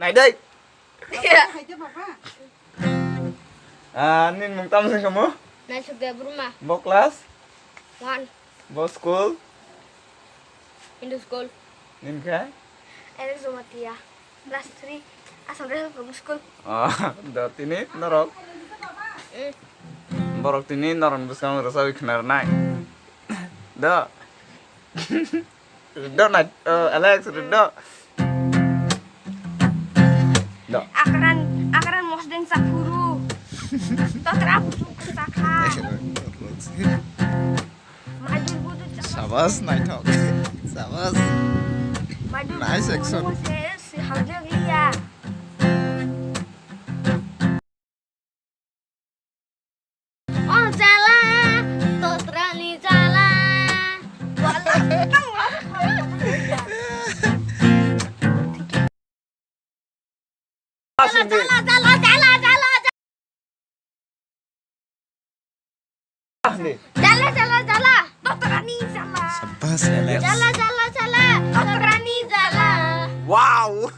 Này đây. Iya. Nin mong tamu sing kamu? Masuk dia rumah. Bawa kelas? One. Bawa school? In the school. Nin ka? Erik Zomatia. Class 3. Asal dari from school. Da tini norok. Borok tini noron bus kamu rasa wiknar nai. Da. Da na Alex da. Da. Akaran mosden sakuru. Totra busuk sakha. Madul budu cak. Sabas, night talk. Sabas. Madul. Nice action. Si hauja lia. Oh salah, totra ni salah. Walah, kang Salah. Nih. Salah. Dokter Rani salah. Sabas, Alex. Salah. Dokter Rani salah. Wow.